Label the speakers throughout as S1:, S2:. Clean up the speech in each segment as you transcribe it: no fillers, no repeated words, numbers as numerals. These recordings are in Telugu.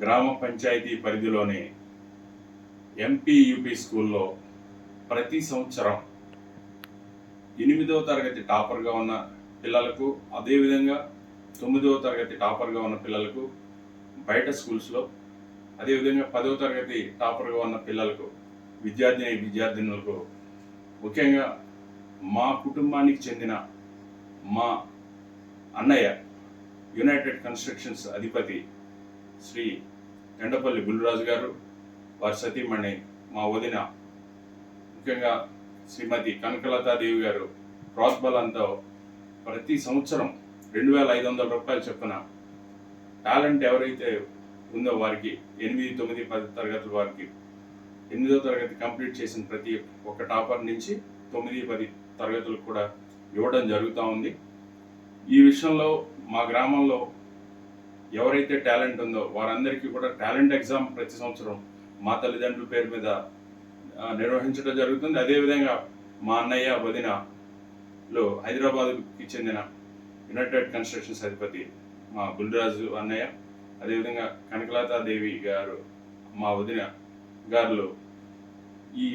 S1: గ్రామ పంచాయతీ పరిధిలోని ఎంపీయూపీ స్కూల్లో ప్రతి సంవత్సరం 8వ తరగతి టాపర్గా ఉన్న పిల్లలకు, అదేవిధంగా 9వ తరగతి టాపర్గా ఉన్న పిల్లలకు బయట స్కూల్స్లో, అదేవిధంగా 10వ తరగతి టాపర్గా ఉన్న పిల్లలకు, విద్యార్థినులకు, ముఖ్యంగా మా కుటుంబానికి చెందిన మా అన్నయ్య యునైటెడ్ కన్స్ట్రక్షన్స్ అధిపతి శ్రీ ఎండపల్లి బుల్లిరాజు గారు, వారి సతీమణి మా వదిన ముఖ్యంగా శ్రీమతి కనకలతాదేవి గారు ప్రోద్బలంతో ప్రతి సంవత్సరం 2,500 రూపాయలు చొప్పున టాలెంట్ ఎవరైతే ఉందో వారికి 8, 9, 10 తరగతుల వారికి 8వ తరగతి కంప్లీట్ చేసిన ప్రతి ఒక్క టాపర్ నుంచి 9, 10 తరగతులకు కూడా ఇవ్వడం జరుగుతూ ఉంది. ఈ విషయంలో మా గ్రామంలో ఎవరైతే టాలెంట్ ఉందో వారందరికీ కూడా టాలెంట్ ఎగ్జామ్ ప్రతి సంవత్సరం మా తల్లిదండ్రుల పేరు మీద నిర్వహించడం జరుగుతుంది. అదేవిధంగా మా అన్నయ్య వదినలో హైదరాబాద్కి చెందిన యునైటెడ్ కన్స్ట్రక్షన్స్ అధిపతి మా బుల్లిరాజు అన్నయ్య, అదేవిధంగా కనకలతాదేవి గారు మా వదిన గారు ఈ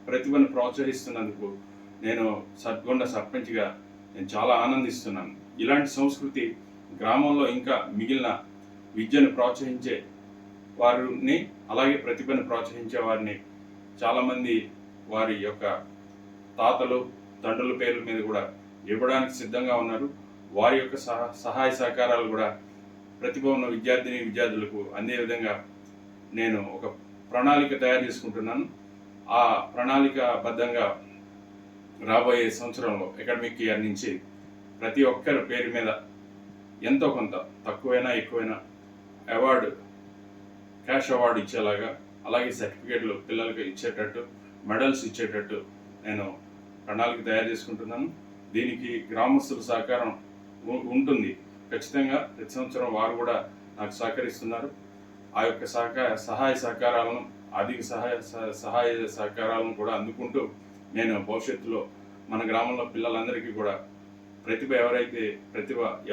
S1: ప్రతిభను ప్రోత్సహిస్తున్నందుకు నేను సద్గొండ సర్పంచ్గా నేను చాలా ఆనందిస్తున్నాను. ఇలాంటి సంస్కృతి గ్రామంలో ఇంకా మిగిలిన విద్యను ప్రోత్సహించే వారిని, అలాగే ప్రతిభను ప్రోత్సహించే వారిని చాలామంది వారి యొక్క తాతలు తండ్రుల పేర్ల మీద కూడా ఇవ్వడానికి సిద్ధంగా ఉన్నారు. వారి యొక్క సహాయ సహకారాలు కూడా ప్రతిభ ఉన్న విద్యార్థులకు అందే విధంగా నేను ఒక ప్రణాళిక తయారు చేసుకుంటున్నాను. ఆ ప్రణాళికాబద్ధంగా రాబోయే సంవత్సరంలో అకాడమిక్ ఇయర్ నుంచి ప్రతి ఒక్కరి పేరు మీద ఎంతో కొంత తక్కువైనా ఎక్కువైనా అవార్డు, క్యాష్ అవార్డు ఇచ్చేలాగా, అలాగే సర్టిఫికేట్లు పిల్లలకు ఇచ్చేటట్టు, మెడల్స్ ఇచ్చేటట్టు నేను ప్రణాళిక తయారు చేసుకుంటున్నాను. దీనికి గ్రామస్తుల సహకారం ఉంటుంది ఖచ్చితంగా. ప్రతి సంవత్సరం వారు కూడా నాకు సహకరిస్తున్నారు. ఆ యొక్క సహాయ సహకారాలను, ఆర్థిక సహాయ సహకారాలను కూడా అందుకుంటూ నేను భవిష్యత్తులో మన గ్రామంలో పిల్లలందరికీ కూడా ప్రతిభ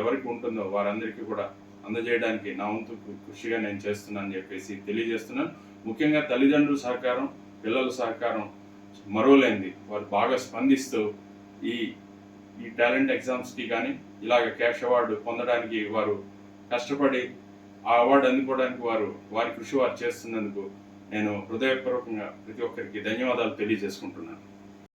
S1: ఎవరికి ఉంటుందో వారందరికీ కూడా అందజేయడానికి నా వంతు కృషిగా నేను చేస్తున్నానని చెప్పేసి తెలియజేస్తున్నాను. ముఖ్యంగా తల్లిదండ్రుల సహకారం, పిల్లల సహకారం మరోలేంది. వారు బాగా స్పందిస్తూ ఈ టాలెంట్ ఎగ్జామ్స్కి కానీ ఇలాగ క్యాష్ అవార్డు పొందడానికి వారు కష్టపడి ఆ అవార్డు అందుకోవడానికి వారి కృషి వారు చేస్తున్నందుకు నేను హృదయపూర్వకంగా ప్రతి ఒక్కరికి ధన్యవాదాలు తెలియజేసుకుంటున్నాను.